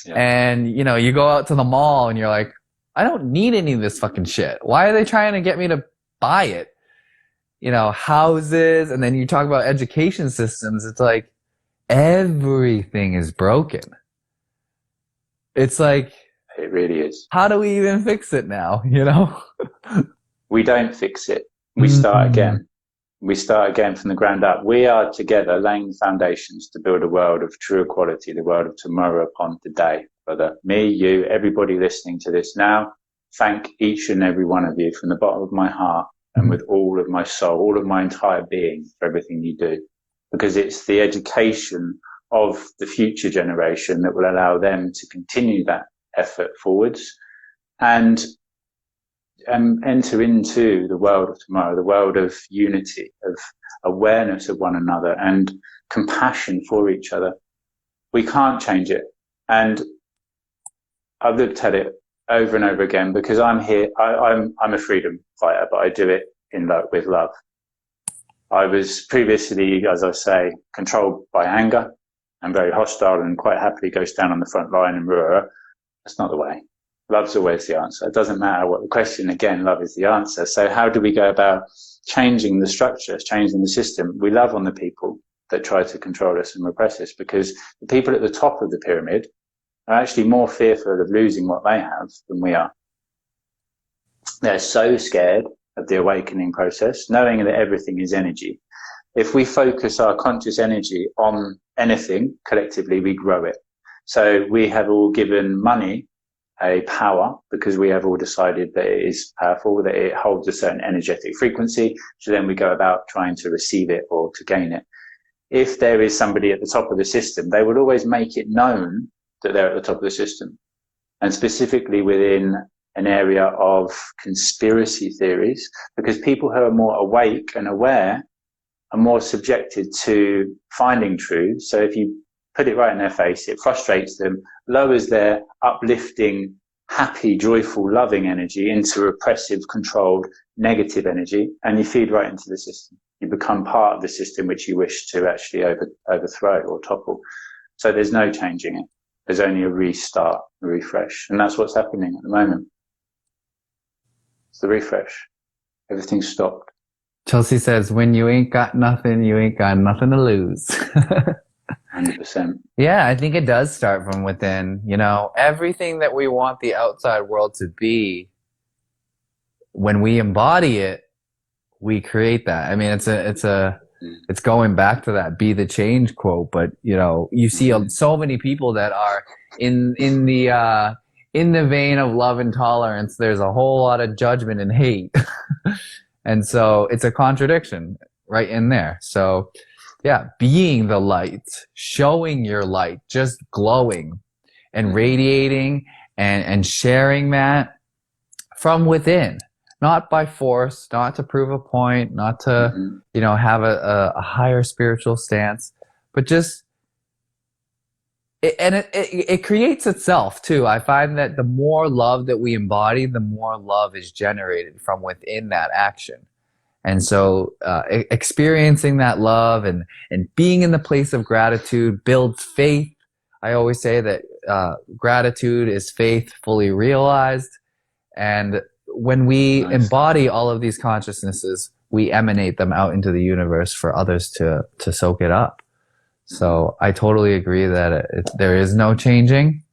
Yeah. And, you know, you go out to the mall and you're like, I don't need any of this fucking shit. Why are they trying to get me to buy it? You know, houses, and then you talk about education systems. It's like everything is broken. It's like, it really is. How do we even fix it now? You know, we don't fix it. We start again. We start again from the ground up. We are together laying the foundations to build a world of true equality, the world of tomorrow upon today. Whether me, you, everybody listening to this now, thank each and every one of you from the bottom of my heart and with all of my soul, all of my entire being for everything you do. Because it's the education of the future generation that will allow them to continue that effort forwards and enter into the world of tomorrow, the world of unity, of awareness of one another and compassion for each other. We can't change it. And I've looked at it over and over again because I'm here. I'm a freedom fighter, but I do it with love. I was previously, as I say, controlled by anger and very hostile and quite happily go stand on the front line and that's not the way. Love's always the answer. It doesn't matter what the question, again, love is the answer. So how do we go about changing the structures, changing the system? We love on the people that try to control us and repress us because the people at the top of the pyramid are actually more fearful of losing what they have than we are. They're so scared of the awakening process, knowing that everything is energy. If we focus our conscious energy on anything, collectively we grow it. So we have all given money a power because we have all decided that it is powerful, that it holds a certain energetic frequency. So then we go about trying to receive it or to gain it. If there is somebody at the top of the system, they will always make it known that they're at the top of the system. And specifically within an area of conspiracy theories, because people who are more awake and aware are more subjected to finding truth. So if you put it right in their face, it frustrates them, lowers their uplifting, happy, joyful, loving energy into repressive, controlled, negative energy, and you feed right into the system. You become part of the system which you wish to actually overthrow or topple. So there's no changing it. There's only a restart, a refresh. And that's what's happening at the moment. It's the refresh. Everything's stopped. Chelsea says, when you ain't got nothing, you ain't got nothing to lose. 100%. Yeah, I think it does start from within. You know, everything that we want the outside world to be, when we embody it, we create that. I mean, it's a it's going back to that be the change quote. But you see so many people that are in the vein of love and tolerance. There's a whole lot of judgment and hate. And so it's a contradiction right in there. So yeah, being the light, showing your light, just glowing and radiating and sharing that from within, not by force, not to prove a point, not to, have a higher spiritual stance, but just, it creates itself too. I find that the more love that we embody, the more love is generated from within that action. And so experiencing that love and being in the place of gratitude builds faith. I always say that gratitude is faith fully realized. And when we embody all of these consciousnesses, we emanate them out into the universe for others to soak it up. So I totally agree that there is no changing.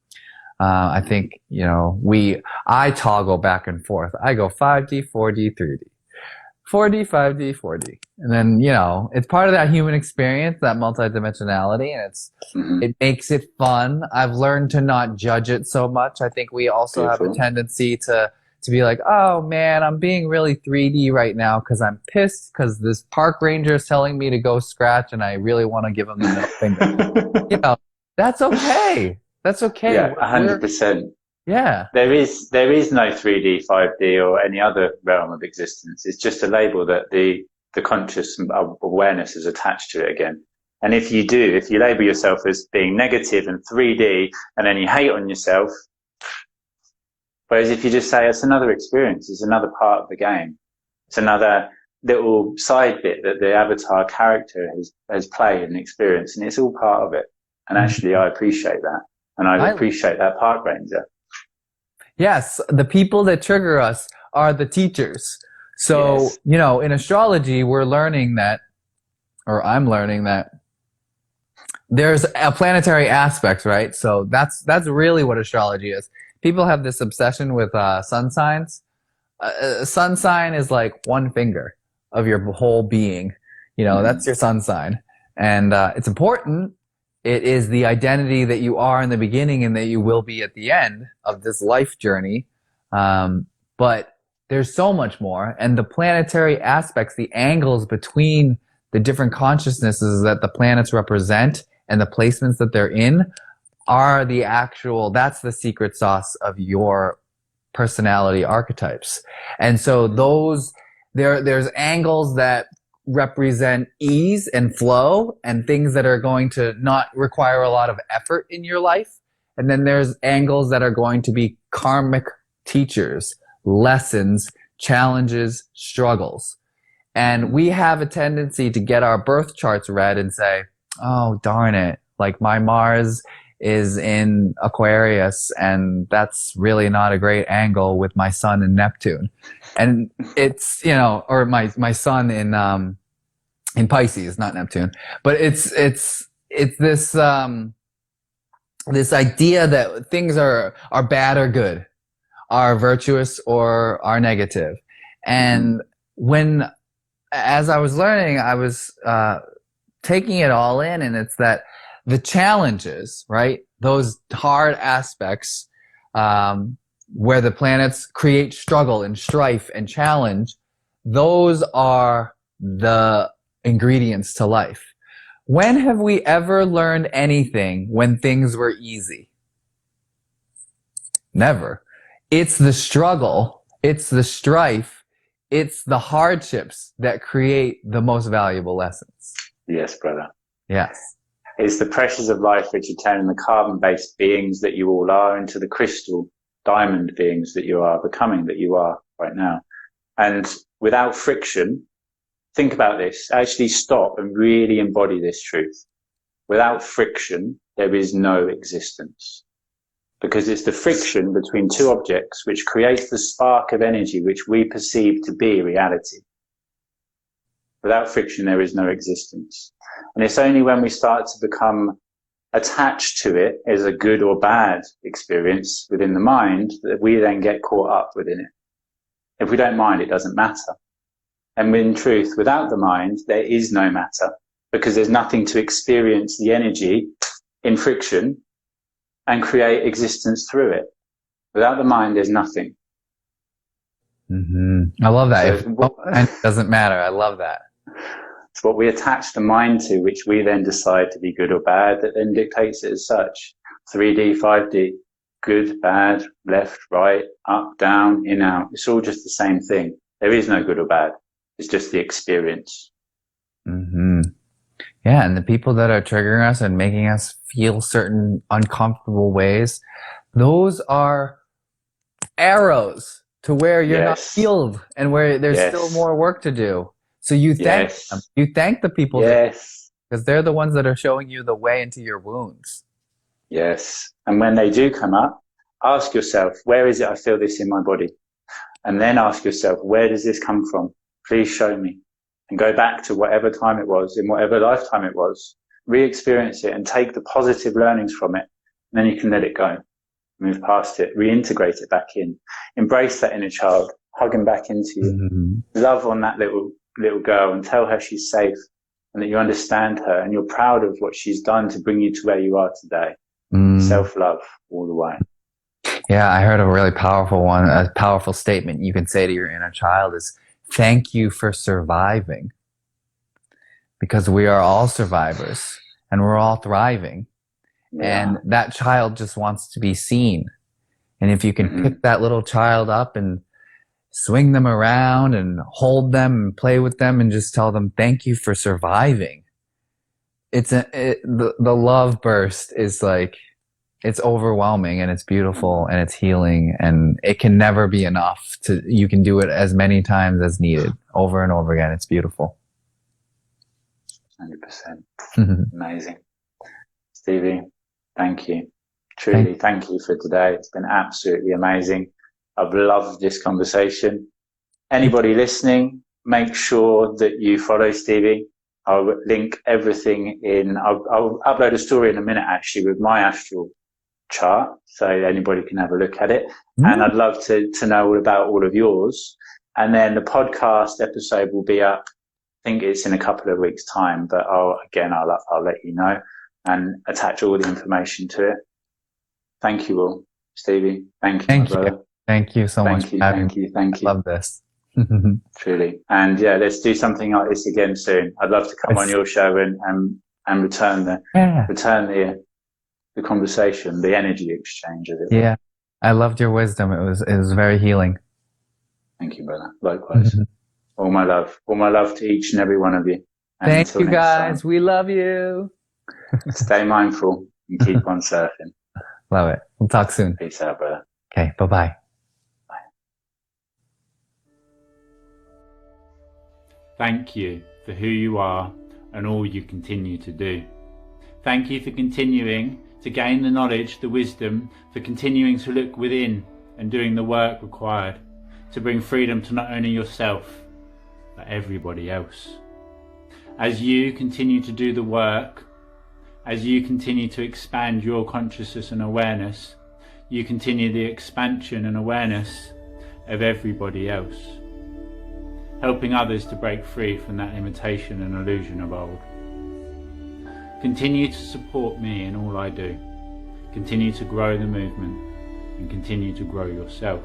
I think, I toggle back and forth. I go 5D, 4D, 3D. 4D, 5D, 4D. And then, it's part of that human experience, that multidimensionality, and it makes it fun. I've learned to not judge it so much. I think we also have a tendency to be like, oh man, I'm being really 3D right now because I'm pissed because this park ranger is telling me to go scratch and I really want to give him the middle finger. That's okay. That's okay. Yeah, 100%. Yeah. There is no 3D, 5D or any other realm of existence. It's just a label that the conscious awareness is attached to it again. And if you label yourself as being negative and 3D and then you hate on yourself, whereas if you just say it's another experience, it's another part of the game, it's another little side bit that the avatar character has played and experienced, and it's all part of it. And actually I appreciate that. And I appreciate that park ranger. Yes, the people that trigger us are the teachers. So, in astrology, we're learning that, or I'm learning that there's a planetary aspect, right? So that's really what astrology is. People have this obsession with sun signs. A sun sign is like one finger of your whole being. That's your sun sign. And it's important. It is the identity that you are in the beginning and that you will be at the end of this life journey. But there's so much more. And the planetary aspects, the angles between the different consciousnesses that the planets represent and the placements that they're in are that's the secret sauce of your personality archetypes. And so there's angles that represent ease and flow and things that are going to not require a lot of effort in your life. And then there's angles that are going to be karmic teachers, lessons, challenges, struggles. And we have a tendency to get our birth charts read and say, oh, darn it. Like my Mars is in Aquarius and that's really not a great angle with my sun in Neptune. And it's, or my sun in Pisces, not Neptune, but it's this, this idea that things are bad or good, are virtuous or are negative. And as I was learning, I was, taking it all in, and it's that the challenges, right? Those hard aspects, where the planets create struggle and strife and challenge, those are the ingredients to life. When have we ever learned anything when things were easy? Never. It's the struggle, it's the strife, it's the hardships that create the most valuable lessons. Yes, brother. Yes. It's the pressures of life which are turning the carbon-based beings that you all are into the crystal diamond beings that you are becoming, that you are right now. And without friction, think about this, actually stop and really embody this truth. Without friction, there is no existence. Because it's the friction between two objects which creates the spark of energy which we perceive to be reality. Without friction, there is no existence. And it's only when we start to become attached to it as a good or bad experience within the mind that we then get caught up within it. If we don't mind, it doesn't matter. And in truth, without the mind, there is no matter, because there's nothing to experience the energy in friction and create existence through it. Without the mind, there's nothing. I love that. It doesn't matter. I love that. It's what we attach the mind to, which we then decide to be good or bad, that then dictates it as such. 3D, 5D, good, bad, left, right, up, down, in, out. It's all just the same thing. There is no good or bad. It's just the experience. Yeah, and the people that are triggering us and making us feel certain uncomfortable ways, those are arrows to where you're not healed and where there's still more work to do. So you thank them. You thank the people because they're the ones that are showing you the way into your wounds. Yes. And when they do come up, ask yourself, where is it I feel this in my body? And then ask yourself, where does this come from? Please show me. And go back to whatever time it was, in whatever lifetime it was. Re-experience it and take the positive learnings from it. And then you can let it go. Move past it. Reintegrate it back in. Embrace that inner child. Hug him back into you. Love on that little girl and tell her she's safe and that you understand her and you're proud of what she's done to bring you to where you are today. Self-love all the way. Yeah, I heard a really powerful one, a powerful statement you can say to your inner child is, thank you for surviving. Because we are all survivors and we're all thriving. Yeah. And that child just wants to be seen. And if you can pick that little child up and swing them around and hold them and play with them and just tell them, thank you for surviving. The love burst is like, it's overwhelming and it's beautiful and it's healing and it can never be enough you can do it as many times as needed over and over again. It's beautiful. 100%. Amazing. Stevie, thank you. Truly, thank you for today. It's been absolutely amazing. I've loved this conversation. Anybody listening, make sure that you follow Stevie. I'll link everything in. I'll upload a story in a minute, actually, with my astral chart, so anybody can have a look at it. And I'd love to know all about all of yours. And then the podcast episode will be up. I think it's in a couple of weeks' time, but I'll let you know and attach all the information to it. Thank you all, Stevie. Thank you, my brother. Thank you so much. Thank you. I love this. Truly. And yeah, let's do something like this again soon. I'd love to come on your show and return the conversation, the energy exchange of it. Yeah. I loved your wisdom. It was very healing. Thank you, brother. Likewise. All my love to each and every one of you. And thank you guys. We love you. Stay mindful and keep on surfing. Love it. We'll talk soon. Peace out, brother. Okay. Bye-bye. Thank you for who you are and all you continue to do. Thank you for continuing to gain the knowledge, the wisdom, for continuing to look within and doing the work required to bring freedom to not only yourself, but everybody else. As you continue to do the work, as you continue to expand your consciousness and awareness, you continue the expansion and awareness of everybody else, helping others to break free from that limitation and illusion of old. Continue to support me in all I do. Continue to grow the movement and continue to grow yourself.